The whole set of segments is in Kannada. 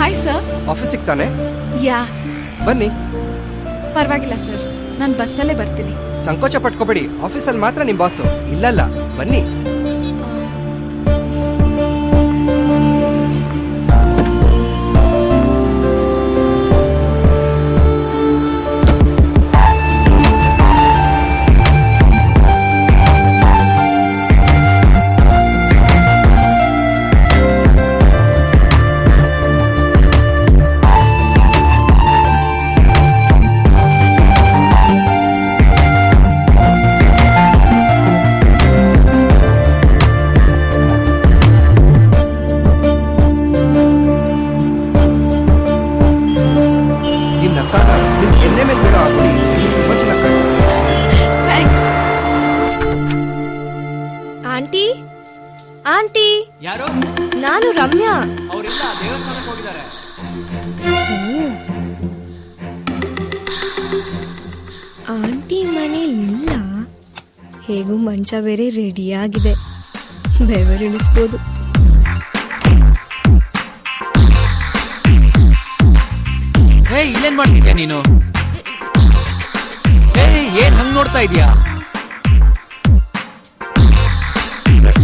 Hi sir. ಆಫೀಸ್ ಸಿಗ್ತಾನೆ? ಯಾ, ಬನ್ನಿ. ಪರವಾಗಿಲ್ಲ ಸರ್, ನಾನು ಬಸ್ಸಲ್ಲೇ ಬರ್ತೀನಿ. ಸಂಕೋಚ ಪಟ್ಕೋಬೇಡಿ, ಆಫೀಸಲ್ಲಿ ಮಾತ್ರ ನಿಮ್ ಬಾಸು, ಇಲ್ಲಲ್ಲ. ಬನ್ನಿ. Aunty, aunty. ಯಾರು? ನಾನು ರಮ್ಯಾ. ಅವರಿಲ್ಲ, ದೇವಸ್ಥಾನಕ್ಕೆ ಹೋಗಿದ್ದಾರೆ. ಆಂಟಿ ಮನೇಲಿಲ್ಲ. ಹೇಗೂ ಮಂಚ ಬೇರೆ ರೆಡಿ ಆಗಿದೆ, ಬೆವರಿಳಿಸ್ಬೋದು. ಇಲ್ಲೇನ್ ಮಾಡ್ತಿದ್ಯಾ ನೀನು? ಏನ್ ಹಂಗ್ ನೋಡ್ತಾ ಇದೀಯಾ?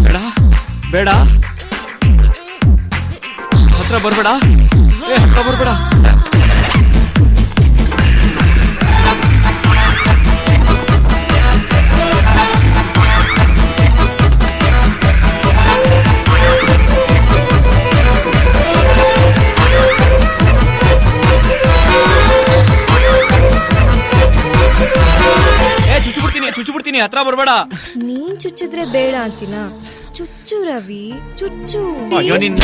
ಬೇಡ ಬೇಡ, ಹತ್ರ ಬರ್ಬೇಡ, ಹತ್ರ ಬರ್ಬೇಡ. ಚುಚ್ಚಿಬಿಡ್ತೀನಿ, ಹತ್ರ ಬರ್ಬೇಡ. ನೀನ್ ಚುಚ್ಚಿದ್ರೆ ಬೇಡ ಅಂತೀನ? ಚುಚ್ಚು ರವಿ, ಚುಚ್ಚು. ಅಯ್ಯೋ ನಿನ್ನ.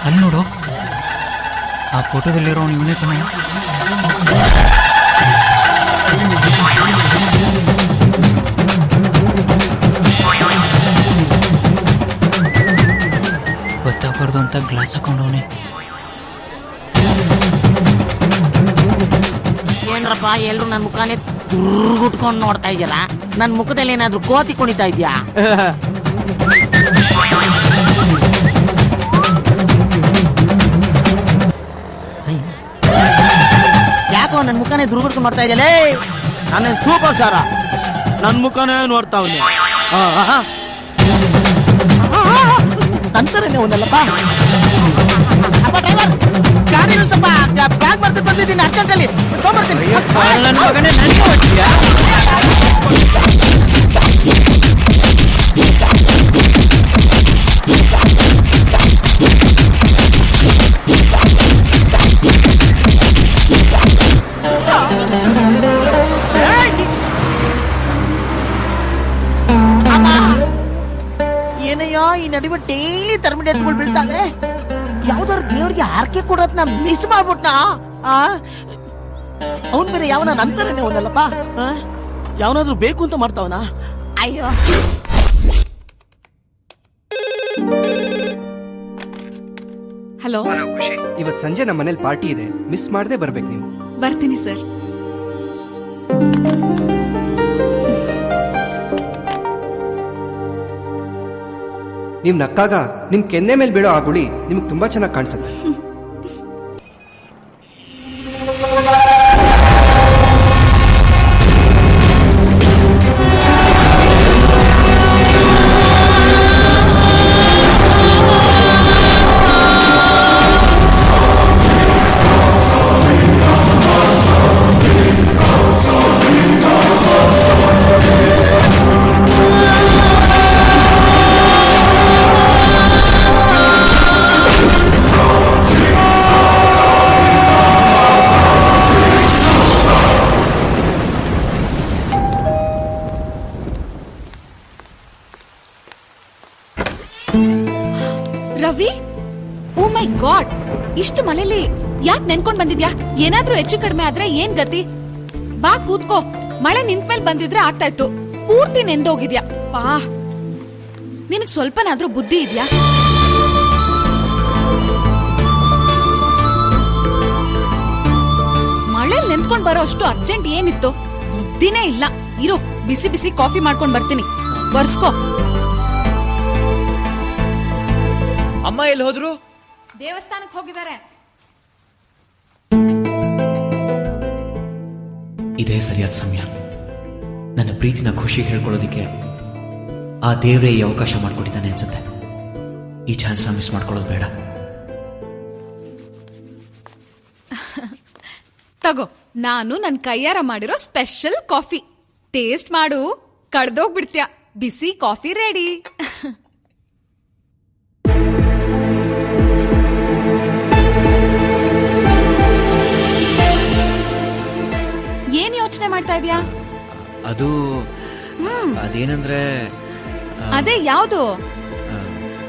ಅಲ್ಲಿ ನೋಡು, ಆ ಫೋಟೋದಲ್ಲಿರೋ ಇವನೇ ತಾನೆ. ಗೊತ್ತಾಗ್ಬಾರ್ದು ಅಂತ ಗ್ಲಾಸ್ ಹಾಕೊಂಡವನೇ. ಏನ್ರಪ್ಪ ಎಲ್ರು ನನ್ ಮುಖಾನೇ ದುರ್ಗುಟ್ಕೊಂಡು ನೋಡ್ತಾ ಇದೀರಾ? ನನ್ ಮುಖದಲ್ಲಿ ಏನಾದ್ರು ಕೋತಿ ಕುಣಿತಾ ಇದ್ಯಾ? ಯಾಕೋ ನನ್ ಮುಖಾನೇ ದುರ್ಗುಟ್ಕೊಂಡು ನೋಡ್ತಾ ಇದೆಯಲ್ಲ? ನಾನೇನ್ ಸೂಪರ್ ಸ್ಟಾರ? ನನ್ ಮುಖಾನೇ ನೋಡ್ತಾವ್ನೆ. ನಂತರನೇ ಒಂದಲ್ಲಪ್ಪ. ಗಾಡಿ ಸ್ವಲ್ಪ ಬ್ಯಾಗ್ ಬರ್ತಿದ್ದು ಬಂದಿದ್ದೀನಿ, ಅರ್ಜೆಂಟಲ್ಲಿ ತಗೊಂಡ್ಬರ್ತೀನಿ. ನನ್ನ ಮಗನೇ ನನಗೆ ಹೊಡ್ತೀಯಾ? ಏನಯ್ಯೋ ಈ ನಡುವೆ ಡೈಲಿ ಟರ್ಮಿನೇಟ್ಗಳು ಬೀಳ್ತಾವೆ. ಯಾವ್ದಾದ್ರು ದೇವ್ರಿಗೆ ಆರ್ಕೆ ಕೊಡೋದ್ನ ಮಿಸ್ ಮಾಡ್ಬಿಟ್ನಾ? ಅವನ್ ಬೇರೆ ಯಾವನ ನಂತರನೇ ಒಂದಲ್ಲಪ್ಪ. ಯಾವನಾದ್ರೂ ಬೇಕು ಅಂತ ಮಾಡ್ತಾವನ? ಅಯ್ಯೋ, ಹಲೋ. ಇವತ್ ಸಂಜೆ ನಮ್ಮ ಮನೇಲಿ ಪಾರ್ಟಿ ಇದೆ, ಮಿಸ್ ಮಾಡದೆ ಬರ್ಬೇಕು ನೀವು. ಬರ್ತೀನಿ ಸರ್. ನೀವ್ ನಕ್ಕಾಗ ನಿಮ್ ಕೆನ್ನೆ ಮೇಲೆ ಬೀಳೋ ಆ ಗುಳಿ ನಿಮ್ಗೆ ತುಂಬಾ ಚೆನ್ನಾಗಿ ಕಾಣಿಸುತ್ತೆ. ರವಿ, ಓ ಮೈ ಗಾಡ್, ಇಷ್ಟು ಮಳೆಲಿ ಯಾಕೆ ನೆನ್ಕೊಂಡ್ ಬಂದಿದ್ಯಾ? ಏನಾದ್ರೂ ಹೆಚ್ಚು ಕಡಿಮೆ ಆದ್ರೆ ಏನ್ ಗತಿ? ಬಾ ಕೂತ್ಕೋ, ಮಳೆ ನಿಂತ್ಮೇಲೆ ಬಂದಿದ್ರೆ ಆಗ್ತಾ ಇತ್ತು. ಪೂರ್ತಿ ನೆಂದೋಗಿದ್ಯಾ ಪಾ. ನಿನಗ್ ಸ್ವಲ್ಪನಾದ್ರೂ ಬುದ್ಧಿ ಇದ್ಯಾ? ಮಳೆಲ್ ನೆಂತ್ಕೊಂಡ್ ಬರೋ ಅಷ್ಟು ಅರ್ಜೆಂಟ್ ಏನಿತ್ತು? ಬುದ್ಧಿನೇ ಇಲ್ಲ. ಇರು, ಬಿಸಿ ಬಿಸಿ ಕಾಫಿ ಮಾಡ್ಕೊಂಡ್ ಬರ್ತೀನಿ, ಬರ್ಸ್ಕೋ. ಅಮ್ಮ ಎಲ್ಲಿ ಹೋದ್ರು? ದೇವಸ್ಥಾನಕ್ಕೆ ಹೋಗಿದ್ದಾರೆ. ಇದೇ ಸರಿಯಾದ ಸಮಯ. ನನ್ನ ಪ್ರೀತಿನ ಖುಷಿಗೆ ಹೇಳ್ಕೊಳ್ಳೋದಿಕ್ಕೆ ಆ ದೇವ್ರೇ ಈ ಅವಕಾಶ ಮಾಡ್ಕೊಟ್ಟಿದ್ದಾನೆ ಅನ್ಸುತ್ತೆ. ಈ ಚಾನ್ಸ್ ಮಿಸ್ ಮಾಡ್ಕೊಳ್ಳೋದು ಬೇಡ. ತಗೋ, ನಾನು ನನ್ ಕೈಯಾರ ಮಾಡಿರೋ ಸ್ಪೆಷಲ್ ಕಾಫಿ. ಟೇಸ್ಟ್ ಮಾಡು, ಕಳ್ದೋಗ್ಬಿಡ್ತ್ಯಾ. ಬಿಸಿ ಕಾಫಿ ರೆಡಿ. ಏನ್ ಯೋಚನೆ ಮಾಡ್ತಾ ಇದ್ಯಾ? ಅದು ಅದೇನಂದ್ರೆ ಅದೇ ಯಾವ್ದು?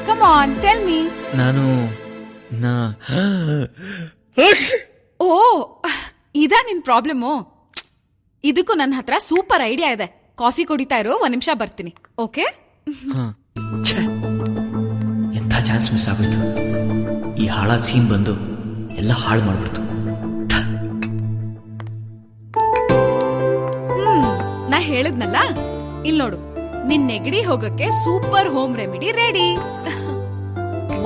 Come on, tell me. ನಾನು ಓ, ಇದಾ ನಿನ್ ಪ್ರಾಬ್ಲಮ್ಮು? ಇದಕ್ಕೂ ನನ್ನ ಹತ್ರ ಸೂಪರ್ ಐಡಿಯಾ ಇದೆ. ಕಾಫಿ ಕುಡಿತಾ ಇರೋ, 1 ನಿಮಿಷ ಬರ್ತೀನಿ. ಓಕೆ? ಎಂಥ ಚಾನ್ಸ್ ಮಿಸ್ ಆಗೋಯ್ತು. ಈ ಹಾಳಾದ ಸೀನ್ ಬಂದು ಎಲ್ಲ ಹಾಳು ಮಾಡ್ಬಿಡ್ತು. ನಾ ಹೇಳಿದ್ನಲ್ಲ, ಇಲ್ ನೋಡು, ನಿನ್ ನೆಗಡಿ ಹೋಗಕ್ಕೆ ಸೂಪರ್ ಹೋಮ್ ರೆಮಿಡಿ ರೆಡಿ.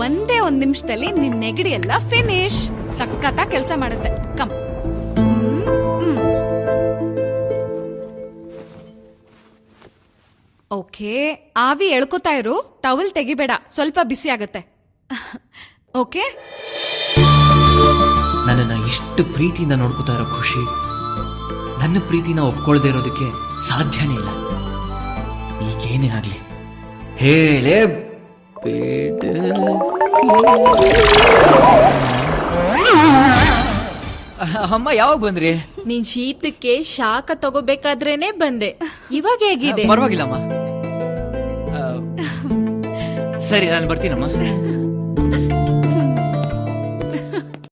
ಒಂದೇ 1 ನಿಮಿಷದಲ್ಲಿ ನಿನ್ ನೆಗಡಿ ಎಲ್ಲ ಫಿನಿಶ್. ಸಖತ್ತ ಕೆಲಸ ಮಾಡುತ್ತೆ. ಕಮ್. ಓಕೆ, ಆವಿ ಎಳ್ಕೊತಾ ಇರು, ಟವಲ್ ತೆಗಿಬೇಡ, ಸ್ವಲ್ಪ ಬಿಸಿ ಆಗತ್ತೆ. ಓಕೆ? ನನ್ನನ್ನ ಇಷ್ಟು ಪ್ರೀತಿಯಿಂದ ನೋಡ್ಕೋತಾ ಇರೋ ಖುಷಿ ನನ್ನ ಪ್ರೀತಿನ ಒಪ್ಕೊಳ್ದೇ ಇರೋದಕ್ಕೆ ಸಾಧ್ಯನೇ ಇಲ್ಲ. ಈಗೇನೇ ಆಗ್ಲಿ ಹೇಳೇ ಬೇಡ. ಅಮ್ಮ ಯಾವಾಗ ಬಂದ್ರಿ? ನೀನ್ ಶೀತಕ್ಕೆ ಶಾಖ ತಗೋಬೇಕಾದ್ರೇನೆ ಬಂದೆ. ಇವಾಗ ಹೇಗಿದೆ? ಪರವಾಗಿಲ್ಲಮ್ಮ. ಸರಿ, ನಾನು ಬರ್ತೀನಮ್ಮ.